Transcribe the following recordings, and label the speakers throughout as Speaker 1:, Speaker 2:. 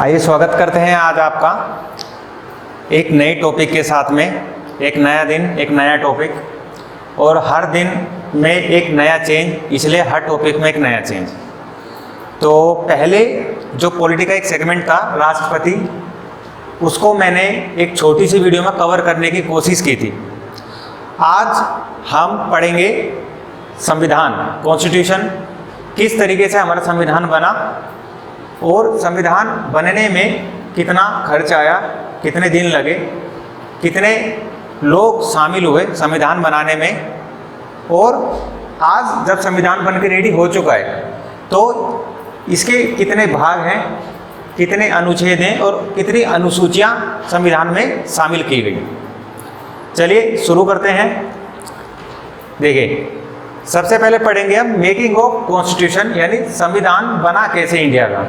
Speaker 1: आइए स्वागत करते हैं आज आपका एक नए टॉपिक के साथ में। एक नया दिन, एक नया टॉपिक, और हर दिन में एक नया चेंज, इसलिए हर टॉपिक में एक नया चेंज। तो पहले जो पॉलिटी का एक सेगमेंट था राष्ट्रपति, उसको मैंने एक छोटी सी वीडियो में कवर करने की कोशिश की थी। आज हम पढ़ेंगे संविधान, कॉन्स्टिट्यूशन, किस तरीके से हमारा संविधान बना और संविधान बनने में कितना खर्च आया, कितने दिन लगे, कितने लोग शामिल हुए संविधान बनाने में, और आज जब संविधान बनकर रेडी हो चुका है तो इसके कितने भाग हैं, कितने अनुच्छेद हैं और कितनी अनुसूचियां संविधान में शामिल की गई। चलिए शुरू करते हैं। देखिए, सबसे पहले पढ़ेंगे हम मेकिंग ऑफ कॉन्स्टिट्यूशन, यानी संविधान बना कैसे इंडिया का,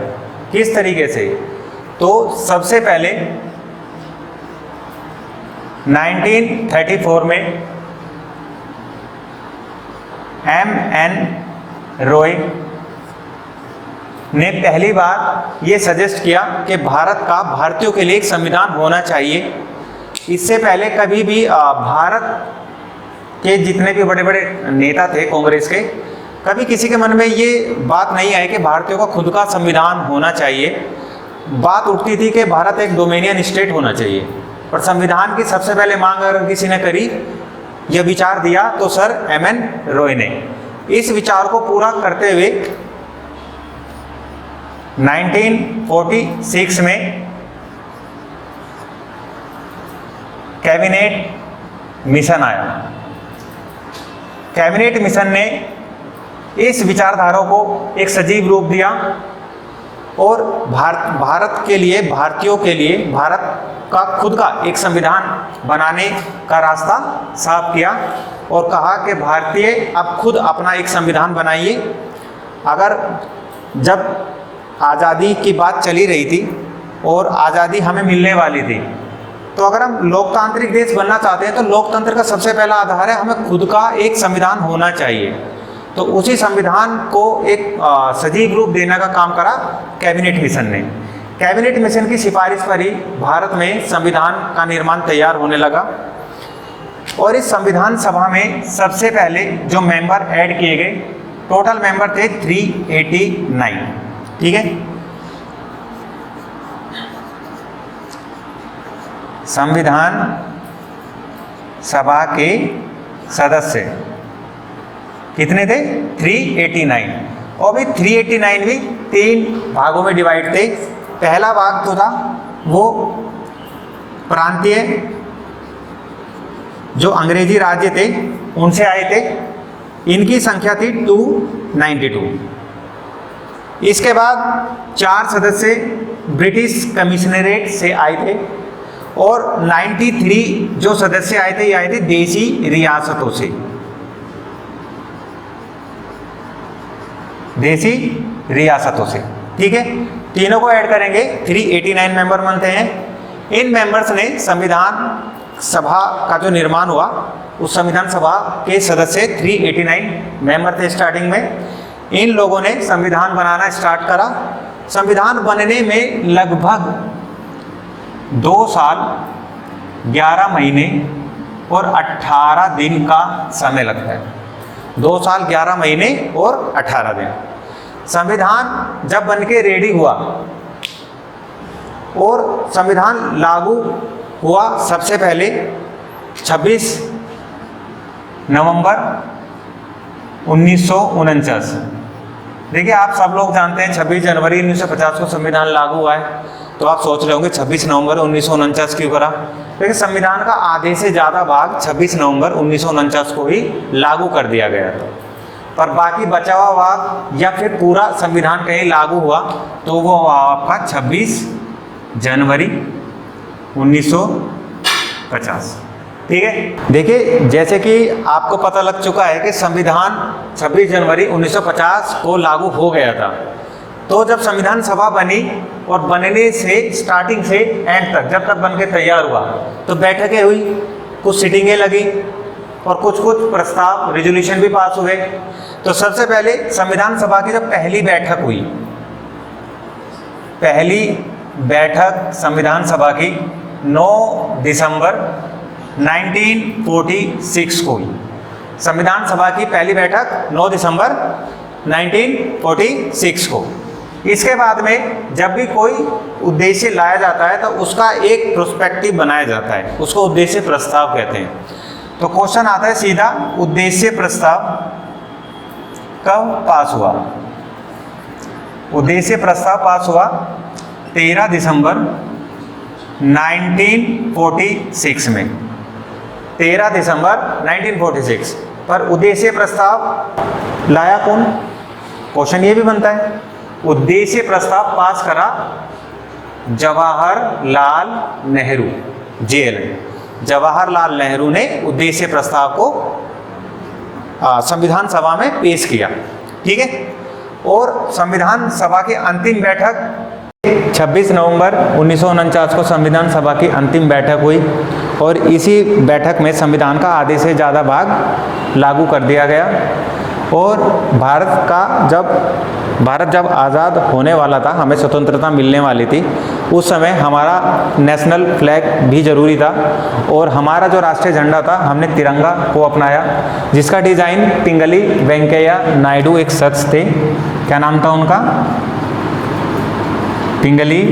Speaker 1: किस तरीके से। तो सबसे पहले 1934 में M.N. रॉय ने पहली बार ये सजेस्ट किया कि भारत का, भारतीयों के लिए एक संविधान होना चाहिए। इससे पहले कभी भी भारत के जितने भी बड़े बड़े नेता थे कांग्रेस के, कभी किसी के मन में ये बात नहीं आई कि भारतीयों का खुद का संविधान होना चाहिए। बात उठती थी कि भारत एक डोमिनियन स्टेट होना चाहिए। और संविधान की सबसे पहले मांग अगर किसी ने करी, यह विचार दिया, तो सर M.N. रॉय ने। इस विचार को पूरा करते हुए 1946 में कैबिनेट मिशन आया। कैबिनेट मिशन ने इस विचारधारा को एक सजीव रूप दिया और भारत के लिए, भारतीयों के लिए भारत का खुद का एक संविधान बनाने का रास्ता साफ किया और कहा कि भारतीय अब खुद अपना एक संविधान बनाइए। अगर जब आज़ादी की बात चली रही थी और आज़ादी हमें मिलने वाली थी, तो अगर हम लोकतांत्रिक देश बनना चाहते हैं तो लोकतंत्र का सबसे पहला आधार है हमें खुद का एक संविधान होना चाहिए। तो उसी संविधान को एक सजीव रूप देने का काम करा कैबिनेट मिशन ने। कैबिनेट मिशन की सिफारिश पर ही भारत में संविधान का निर्माण तैयार होने लगा। और इस संविधान सभा में सबसे पहले जो मेंबर ऐड किए गए, टोटल मेंबर थे 389। ठीक है, संविधान सभा के सदस्य कितने थे? 389। और भी 389 भी 3 भागों में डिवाइड थे। पहला भाग तो था वो प्रांतीय, जो अंग्रेजी राज्य थे उनसे आए थे, इनकी संख्या थी 292। इसके बाद 4 सदस्य ब्रिटिश कमिश्नरेट से आए थे और 93 जो सदस्य आए थे, ये आए थे देशी रियासतों से, देशी रियासतों से। ठीक है, तीनों को ऐड करेंगे 389 मेंबर बनते हैं। इन मेंबर्स ने संविधान सभा का जो निर्माण हुआ, उस संविधान सभा के सदस्य 389 मेंबर थे स्टार्टिंग में। इन लोगों ने संविधान बनाना स्टार्ट करा। संविधान बनने में लगभग 2 साल 11 महीने और 18 दिन का समय लगता है। 2 साल 11 महीने और 18 दिन। संविधान जब बनके रेडी हुआ और संविधान लागू हुआ सबसे पहले 26 नवंबर 1949। देखिए, आप सब लोग जानते हैं 26 जनवरी 1950 को संविधान लागू हुआ है। तो आप सोच रहे होंगे 26 नवंबर 1949 क्यों करा? लेकिन संविधान का आधे से ज़्यादा भाग 26 नवंबर 1949 को ही लागू कर दिया गया था। पर बाकी बचा हुआ भाग या फिर पूरा संविधान कहीं लागू हुआ तो वो आपका 26 जनवरी 1950। ठीक है, देखिए, जैसे कि आपको पता लग चुका है कि संविधान 26 जनवरी 1950 को लागू हो गया था। तो जब संविधान सभा बनी और बनने से स्टार्टिंग से एंड तक, जब तक बन के तैयार हुआ, तो बैठकें हुई, कुछ सीटिंगें लगी और कुछ प्रस्ताव, रेजोल्यूशन भी पास हुए। तो सबसे पहले संविधान सभा की जब पहली बैठक हुई, पहली बैठक संविधान सभा की 9 दिसंबर 1946 को हुई। संविधान सभा की पहली बैठक 9 दिसंबर 1946 को। इसके बाद में जब भी कोई उद्देश्य लाया जाता है तो उसका एक प्रोस्पेक्टिव बनाया जाता है, उसको उद्देश्य प्रस्ताव कहते हैं। तो क्वेश्चन आता है सीधा, उद्देश्य प्रस्ताव कब पास हुआ? उद्देश्य प्रस्ताव पास हुआ 13 दिसंबर 1946 में। 13 दिसंबर 1946 पर उद्देश्य प्रस्ताव लाया कौन? क्वेश्चन ये भी बनता है, उद्देश्य प्रस्ताव पास करा जवाहरलाल नेहरू, JL। जवाहरलाल नेहरू ने उद्देश्य प्रस्ताव को संविधान सभा में पेश किया, ठीक है। और संविधान सभा की अंतिम बैठक 26 नवंबर 1949 को संविधान सभा की अंतिम बैठक हुई और इसी बैठक में संविधान का आधे से ज़्यादा भाग लागू कर दिया गया। और भारत जब आज़ाद होने वाला था, हमें स्वतंत्रता मिलने वाली थी, उस समय हमारा नेशनल फ्लैग भी ज़रूरी था और हमारा जो राष्ट्रीय झंडा था हमने तिरंगा को अपनाया, जिसका डिज़ाइन पिंगली वेंकैया नायडू एक शख्स थे, क्या नाम था उनका? पिंगली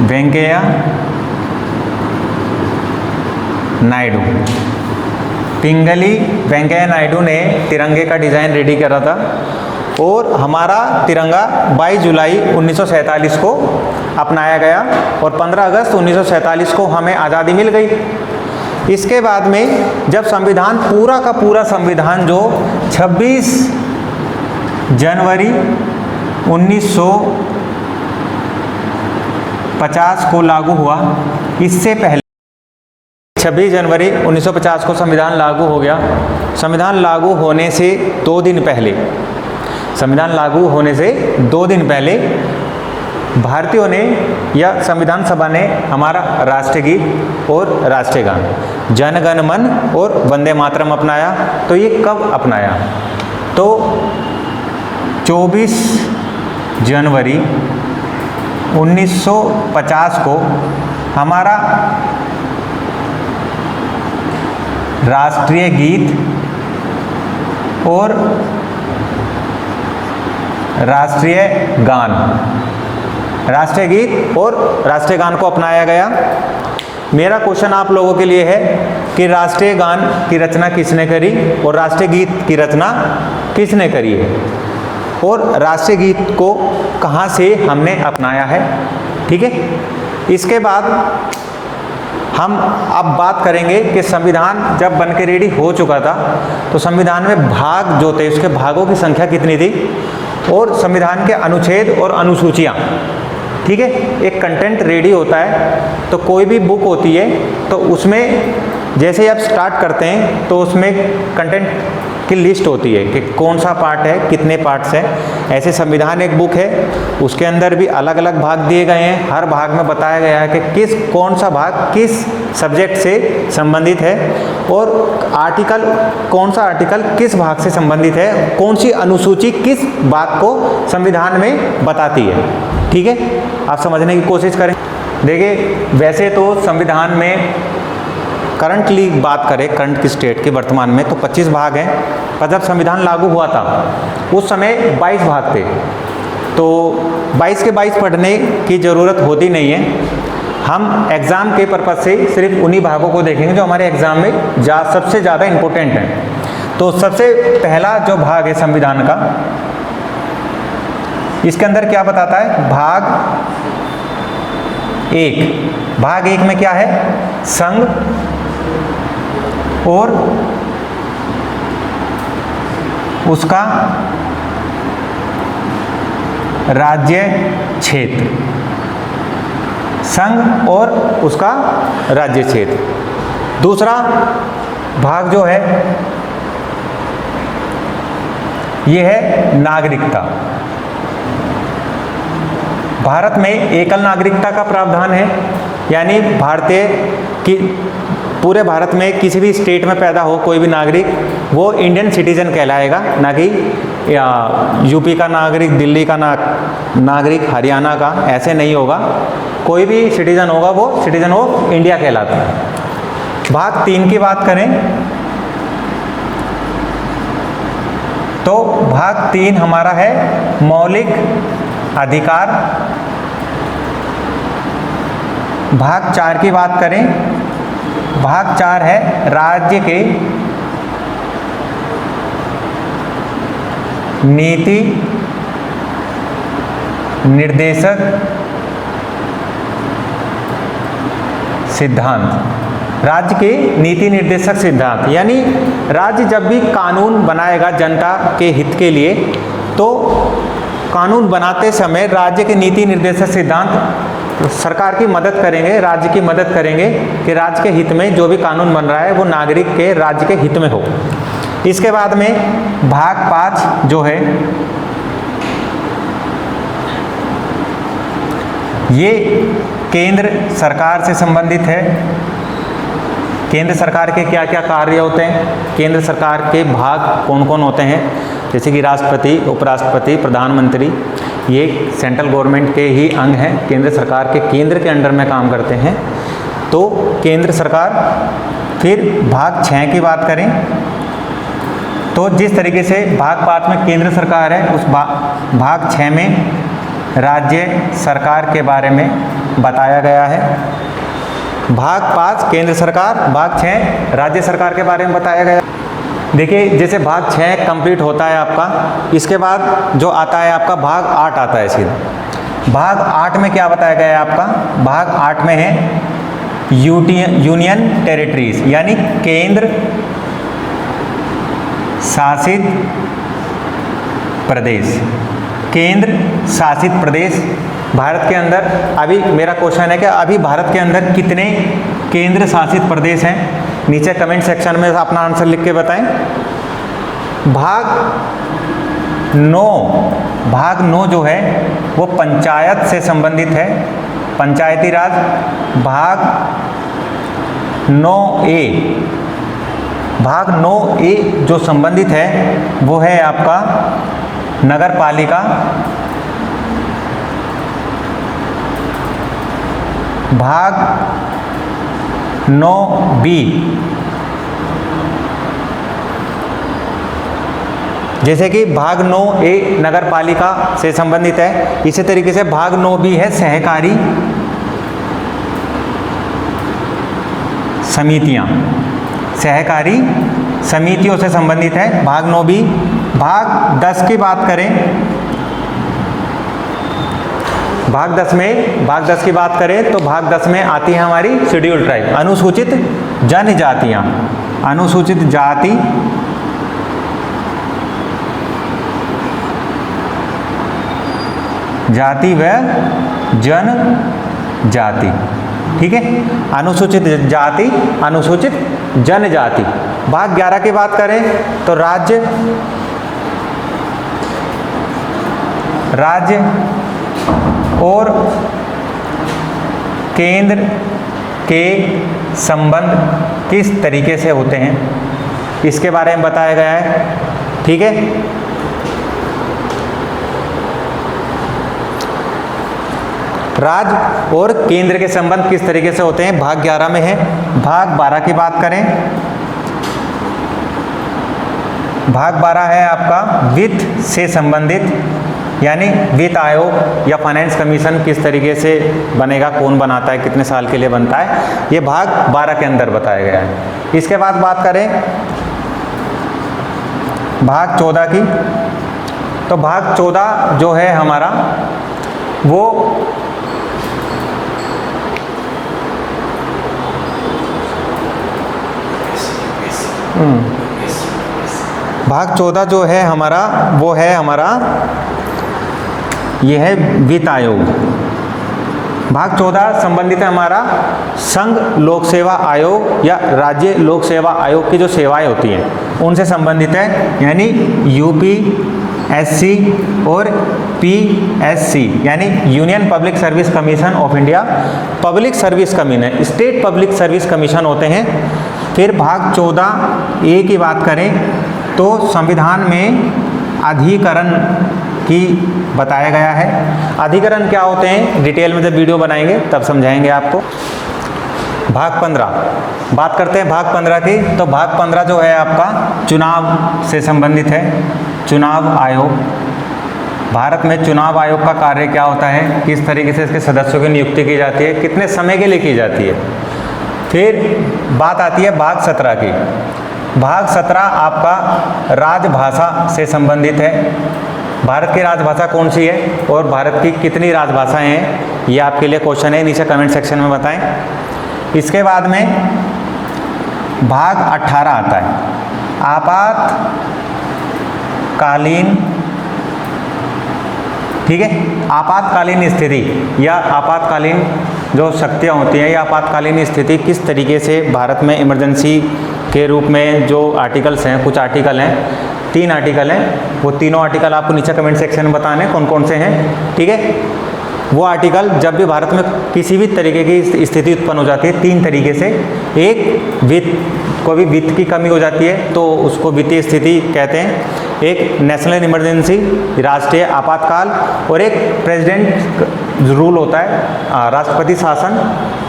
Speaker 1: वेंकैया नायडू। पिंगली वेंकैया नायडू ने तिरंगे का डिज़ाइन रेडी करा था और हमारा तिरंगा 22 जुलाई 1947 को अपनाया गया और 15 अगस्त 1947 को हमें आज़ादी मिल गई। इसके बाद में जब संविधान पूरा का पूरा संविधान जो 26 जनवरी 1950 को लागू हुआ, इससे पहले 26 जनवरी 1950 को संविधान लागू हो गया। संविधान लागू होने से 2 दिन पहले, संविधान लागू होने से 2 दिन पहले भारतीयों ने या संविधान सभा ने हमारा राष्ट्रगीत और राष्ट्रीय गान जन गण मन और वंदे मातरम अपनाया। तो ये कब अपनाया? तो 24 जनवरी 1950 को हमारा राष्ट्रीय गीत और राष्ट्रीय गान, राष्ट्रीय गीत और राष्ट्रीय गान को अपनाया गया। मेरा क्वेश्चन आप लोगों के लिए है कि राष्ट्रीय गान की रचना किसने करी और राष्ट्रीय गीत की रचना किसने करी है और राष्ट्रीय गीत को कहाँ से हमने अपनाया है, ठीक है। इसके बाद हम अब बात करेंगे कि संविधान जब बन के रेडी हो चुका था तो संविधान में भाग जो थे उसके भागों की संख्या कितनी थी और संविधान के अनुच्छेद और अनुसूचियाँ, ठीक है। एक कंटेंट रेडी होता है तो कोई भी बुक होती है तो उसमें जैसे ही आप स्टार्ट करते हैं तो उसमें कंटेंट की लिस्ट होती है कि कौन सा पार्ट है, कितने पार्ट्स हैं। ऐसे संविधान एक बुक है, उसके अंदर भी अलग अलग भाग दिए गए हैं। हर भाग में बताया गया है कि कौन सा भाग किस सब्जेक्ट से संबंधित है और आर्टिकल, कौन सा आर्टिकल किस भाग से संबंधित है, कौन सी अनुसूची किस बात को संविधान में बताती है, ठीक है। आप समझने की कोशिश करें। देखिए, वैसे तो संविधान में करंटली बात करें, करंट की स्टेट के वर्तमान में तो 25 भाग हैं, पर जब संविधान लागू हुआ था उस समय 22 भाग थे। तो 22 के 22 पढ़ने की ज़रूरत होती नहीं है। हम एग्ज़ाम के पर्पज़ से सिर्फ उन्हीं भागों को देखेंगे जो हमारे एग्ज़ाम में सबसे ज़्यादा इम्पोर्टेंट हैं। तो सबसे पहला जो भाग है संविधान का, इसके अंदर क्या बताता है? भाग 1। भाग 1 में क्या है? संघ और उसका राज्य क्षेत्र, संघ और उसका राज्य क्षेत्र। दूसरा भाग जो है ये है नागरिकता। भारत में एकल नागरिकता का प्रावधान है, यानी भारतीय की पूरे भारत में किसी भी स्टेट में पैदा हो कोई भी नागरिक, वो इंडियन सिटीजन कहलाएगा, ना कि यूपी का नागरिक, दिल्ली का नागरिक, हरियाणा का, ऐसे नहीं होगा। कोई भी सिटीजन होगा वो सिटीजन ऑफ इंडिया कहलाता है। भाग 3 की बात करें तो भाग 3 हमारा है मौलिक अधिकार। भाग 4 की बात करें, भाग 4 है राज्य के नीति निर्देशक सिद्धांत। राज्य के नीति निर्देशक सिद्धांत यानी राज्य जब भी कानून बनाएगा जनता के हित के लिए, तो कानून बनाते समय राज्य के नीति निर्देशक सिद्धांत सरकार की मदद करेंगे, राज्य की मदद करेंगे कि राज्य के हित में जो भी कानून बन रहा है वो नागरिक के, राज्य के हित में हो। इसके बाद में भाग 5 जो है ये केंद्र सरकार से संबंधित है। केंद्र सरकार के क्या क्या कार्य होते हैं, केंद्र सरकार के भाग कौन कौन होते हैं, जैसे कि राष्ट्रपति, उपराष्ट्रपति, प्रधानमंत्री, ये सेंट्रल गवर्नमेंट के ही अंग हैं, केंद्र सरकार के केंद्र के अंडर में काम करते हैं। तो केंद्र सरकार। फिर भाग 6 की बात करें तो जिस तरीके से भाग 5 में केंद्र सरकार है, उस भाग 6 में राज्य सरकार के बारे में बताया गया है। भाग 5 केंद्र सरकार, भाग 6 राज्य सरकार के बारे में बताया गया। देखिए जैसे भाग 6 कंप्लीट होता है आपका, इसके बाद जो आता है आपका भाग 8 आता है सीधा। भाग 8 में क्या बताया गया है आपका, भाग 8 में है यूनियन टेरिटरीज यानी केंद्र शासित प्रदेश। केंद्र शासित प्रदेश भारत के अंदर, अभी मेरा क्वेश्चन है कि अभी भारत के अंदर कितने केंद्र शासित प्रदेश हैं, नीचे कमेंट सेक्शन में अपना आंसर लिख के बताएं। भाग 9 जो है वो पंचायत से संबंधित है, पंचायती राज। भाग 9A, भाग 9A जो संबंधित है वो है आपका नगर पालिका। भाग 9B जैसे कि भाग 9A नगर पालिका से संबंधित है, इसी तरीके से भाग 9B है सहकारी समितियां, सहकारी समितियों से संबंधित है भाग 9B। भाग 10 की बात करें, भाग 10 की बात करें तो भाग 10 में आती है हमारी शेड्यूल ट्राइब, अनुसूचित जनजातियां, अनुसूचित जाति व जनजाति। ठीक है, अनुसूचित जाति, अनुसूचित जनजाति। भाग 11 की बात करें तो राज्य और केंद्र के संबंध किस तरीके से होते हैं, इसके बारे में बताया गया है। ठीक है, राज्य और केंद्र के संबंध किस तरीके से होते हैं, भाग 11 में है। भाग 12 की बात करें, भाग 12 है आपका वित्त से संबंधित, यानी वित्त आयोग या फाइनेंस कमीशन किस तरीके से बनेगा, कौन बनाता है, कितने साल के लिए बनता है, ये भाग 12 के अंदर बताया गया है। इसके बाद बात करें भाग 14 की, तो भाग 14 जो है हमारा वो भाग 14 जो है हमारा वो है हमारा ये है वित्त आयोग। भाग 14 संबंधित है हमारा संघ लोक सेवा आयोग या राज्य लोक सेवा आयोग की जो सेवाएं होती हैं उनसे संबंधित है, यानी यूपीएससी और पीएससी यानी union public service commission of India, public service commission, state public service commission होते हैं फिर भाग 14A की बात करें तो संविधान में अधिकरण की बताया गया है। अधिकरण क्या होते हैं डिटेल में जब वीडियो बनाएंगे तब समझाएंगे आपको। भाग 15 बात करते हैं भाग 15 की। तो भाग 15 जो है आपका चुनाव से संबंधित है। चुनाव आयोग, भारत में चुनाव आयोग का कार्य क्या होता है, किस तरीके से इसके सदस्यों की नियुक्ति की जाती है, कितने समय के लिए की जाती है। फिर बात आती है भाग 17 की। भाग 17 आपका राजभाषा से संबंधित है। भारत की राजभाषा कौन सी है और भारत की कितनी राजभाषाएं हैं, ये आपके लिए क्वेश्चन है, नीचे कमेंट सेक्शन में बताएं। इसके बाद में भाग 18 आता है, आपातकालीन, ठीक है, आपातकालीन स्थिति या आपातकालीन जो शक्तियाँ होती हैं या आपातकालीन स्थिति किस तरीके से भारत में इमरजेंसी के रूप में जो आर्टिकल्स हैं, कुछ आर्टिकल हैं, 3 आर्टिकल हैं, वो तीनों आर्टिकल आपको नीचे कमेंट सेक्शन में बताने कौन कौन से हैं, ठीक है। वो आर्टिकल जब भी भारत में किसी भी तरीके की स्थिति उत्पन्न हो जाती है 3 तरीके से, एक वित्त की कमी हो जाती है तो उसको वित्तीय स्थिति कहते हैं, एक नेशनल इमरजेंसी राष्ट्रीय आपातकाल, और एक प्रेसिडेंट रूल होता है, राष्ट्रपति शासन।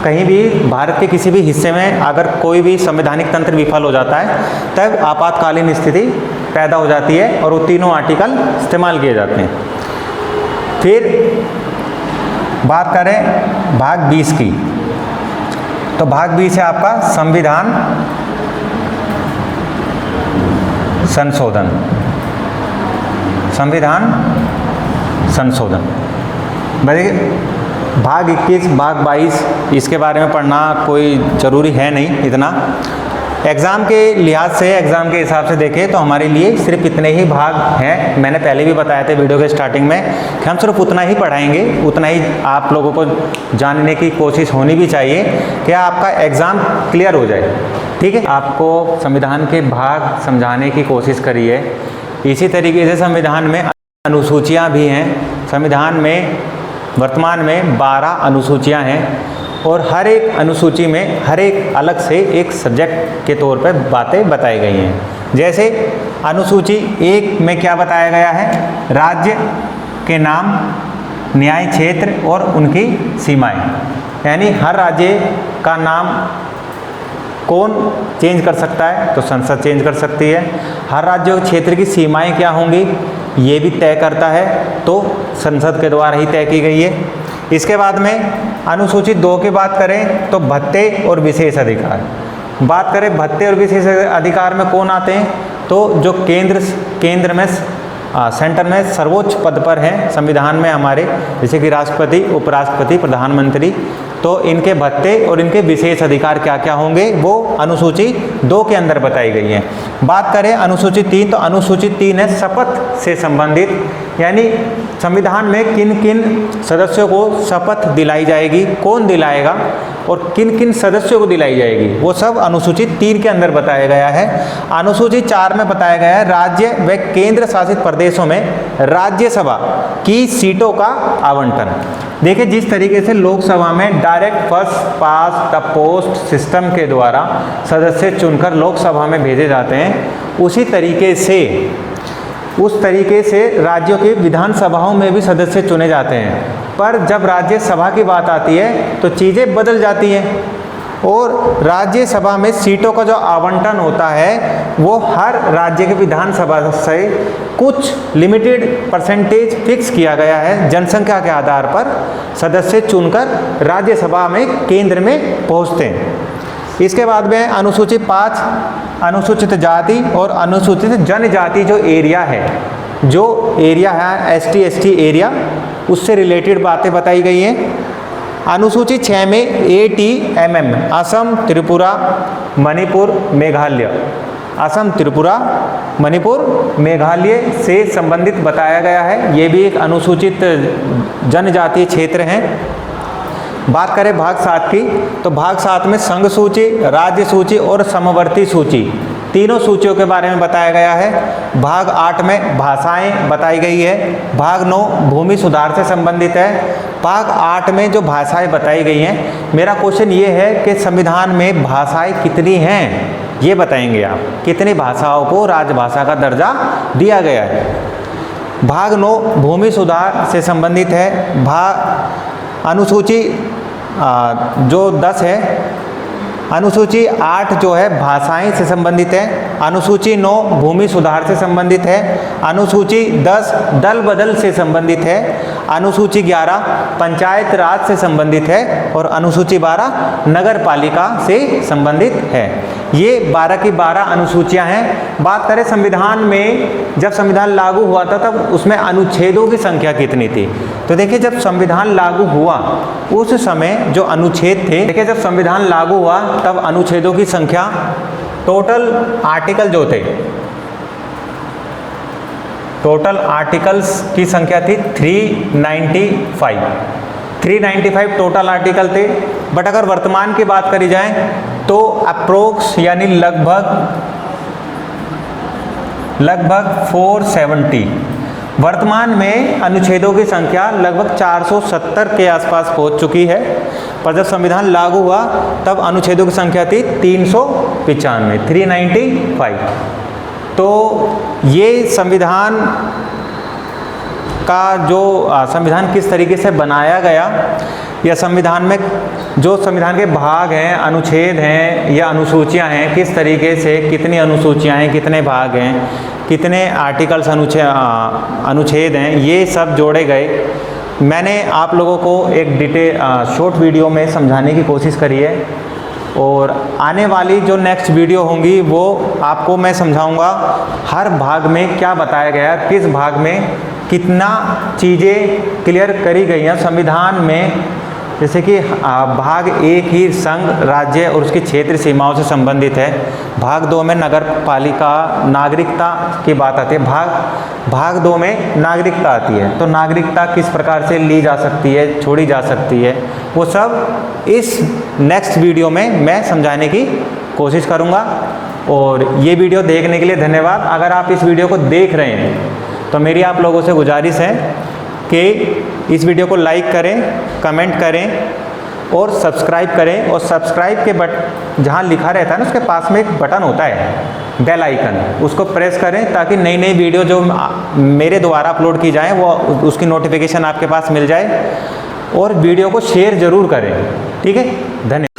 Speaker 1: कहीं भी भारत के किसी भी हिस्से में अगर कोई भी संवैधानिक तंत्र विफल हो जाता है तब आपातकालीन स्थिति पैदा हो जाती है और वो तीनों आर्टिकल इस्तेमाल किए जाते हैं। फिर बात करें भाग 20 की। तो भाग 20 है आपका संविधान संशोधन। संविधान संशोधन भाग 21, भाग 22 इसके बारे में पढ़ना कोई ज़रूरी है नहीं इतना। एग्ज़ाम के लिहाज से, एग्ज़ाम के हिसाब से देखें तो हमारे लिए सिर्फ इतने ही भाग हैं। मैंने पहले भी बताया था वीडियो के स्टार्टिंग में कि हम सिर्फ उतना ही पढ़ाएंगे, उतना ही आप लोगों को जानने की कोशिश होनी भी चाहिए कि आपका एग्ज़ाम क्लियर हो जाए, ठीक है। आपको संविधान के भाग समझाने की कोशिश करी है। इसी तरीके से संविधान में अनुसूचियाँ भी हैं। संविधान में वर्तमान में 12 अनुसूचियाँ हैं और हर एक अनुसूची में हर एक अलग से एक सब्जेक्ट के तौर पर बातें बताई गई हैं। जैसे अनुसूची 1 में क्या बताया गया है, राज्य के नाम, न्याय क्षेत्र और उनकी सीमाएं, यानी हर राज्य का नाम कौन चेंज कर सकता है, तो संसद चेंज कर सकती है। हर राज्य क्षेत्र की सीमाएं क्या होंगी ये भी तय करता है, तो संसद के द्वारा ही तय की गई है। इसके बाद में अनुसूची 2 की बात करें तो भत्ते और विशेष अधिकार। बात करें भत्ते और विशेष अधिकार में कौन आते हैं, तो जो केंद्र में सेंटर में सर्वोच्च पद पर हैं संविधान में हमारे, जैसे कि राष्ट्रपति, उपराष्ट्रपति, प्रधानमंत्री, तो इनके भत्ते और इनके विशेष अधिकार क्या क्या होंगे वो अनुसूची 2 के अंदर बताई गई हैं। बात करें अनुसूची 3, तो अनुसूची 3 है शपथ से संबंधित, यानी संविधान में किन किन सदस्यों को शपथ दिलाई जाएगी, कौन दिलाएगा और किन किन सदस्यों को दिलाई जाएगी, वो सब अनुसूची 3 के अंदर बताया गया है। अनुसूची 4 में बताया गया है राज्य व केंद्र शासित प्रदेशों में राज्यसभा की सीटों का आवंटन। देखिए जिस तरीके से लोकसभा में direct first pass the post system के द्वारा सदस्य चुनकर लोकसभा में भेजे जाते हैं, उस तरीके से राज्यों की विधानसभाओं में भी सदस्य चुने जाते हैं। पर जब राज्यसभा की बात आती है तो चीज़ें बदल जाती हैं और राज्यसभा में सीटों का जो आवंटन होता है वो हर राज्य के विधानसभा से कुछ लिमिटेड परसेंटेज फिक्स किया गया है, जनसंख्या के आधार पर सदस्य चुनकर राज्यसभा में केंद्र में पहुंचते हैं। इसके बाद में अनुसूची 5 अनुसूचित जाति और अनुसूचित जनजाति जो एरिया है, ST ST एरिया, उससे रिलेटेड बातें बताई गई हैं। अनुसूची 6 में ATMM असम, त्रिपुरा, मणिपुर, मेघालय, असम, त्रिपुरा, मणिपुर, मेघालय से संबंधित बताया गया है। ये भी एक अनुसूचित जनजातीय क्षेत्र हैं। बात करें भाग 7 की, तो भाग 7 में संघ सूची, राज्य सूची और समवर्ती सूची तीनों सूचियों के बारे में बताया गया है। भाग 8 में भाषाएं बताई गई है। भाग 9 भूमि सुधार से संबंधित है। भाग 8 में जो भाषाएं बताई गई हैं, मेरा क्वेश्चन ये है कि संविधान में भाषाएं कितनी हैं, ये बताएंगे आप। कितनी भाषाओं को राजभाषा का दर्जा दिया गया है। भाग 9 भूमि सुधार से संबंधित है। अनुसूची जो 10 है, अनुसूची 8 जो है भाषाएं से संबंधित है। अनुसूची 9 भूमि सुधार से संबंधित है। अनुसूची 10 दल बदल से संबंधित है। अनुसूची 11 पंचायत राज से संबंधित है और अनुसूची 12 नगर पालिका से संबंधित है। ये 12 की 12 अनुसूचियां हैं। बात करें संविधान में, जब संविधान लागू हुआ था तब उसमें अनुच्छेदों की संख्या कितनी थी? तो देखिए, जब संविधान लागू हुआ उस समय जो अनुच्छेद थे, देखिए जब संविधान लागू हुआ तब अनुच्छेदों की संख्या, टोटल आर्टिकल जो थे, टोटल आर्टिकल्स की संख्या थी 395 टोटल आर्टिकल थे। बट अगर वर्तमान की बात करी जाए तो अप्रोक्स यानी लगभग 470, वर्तमान में अनुच्छेदों की संख्या लगभग 470 के आसपास पहुंच चुकी है। पर जब संविधान लागू हुआ तब अनुच्छेदों की संख्या थी 395। तो ये संविधान का जो संविधान किस तरीके से बनाया गया, या संविधान में जो संविधान के भाग हैं, अनुच्छेद हैं या अनुसूचियां हैं, किस तरीके से, कितनी अनुसूचियां हैं, कितने भाग हैं, कितने आर्टिकल्स अनुच्छेद हैं, ये सब जोड़े गए। मैंने आप लोगों को एक शॉर्ट वीडियो में समझाने की कोशिश करी है, और आने वाली जो नेक्स्ट वीडियो होंगी वो आपको मैं समझाऊंगा हर भाग में क्या बताया गया, किस भाग में कितना चीज़ें क्लियर करी गई हैं संविधान में। जैसे कि भाग 1 ही संघ, राज्य और उसकी क्षेत्र सीमाओं से संबंधित है। भाग 2 में नगर पालिका, नागरिकता की बात आती है। भाग 2 में नागरिकता आती है। तो नागरिकता किस प्रकार से ली जा सकती है, छोड़ी जा सकती है, वो सब इस नेक्स्ट वीडियो में मैं समझाने की कोशिश करूँगा। और ये वीडियो देखने के लिए धन्यवाद। अगर आप इस वीडियो को देख रहे हैं तो मेरी आप लोगों से गुजारिश है कि इस वीडियो को लाइक करें, कमेंट करें और सब्सक्राइब करें। और सब्सक्राइब के जहाँ लिखा रहता है ना, उसके पास में एक बटन होता है बेल आइकन, उसको प्रेस करें ताकि नई नई वीडियो जो मेरे द्वारा अपलोड की जाए वो उसकी नोटिफिकेशन आपके पास मिल जाए। और वीडियो को शेयर ज़रूर करें। ठीक है, धन्यवाद।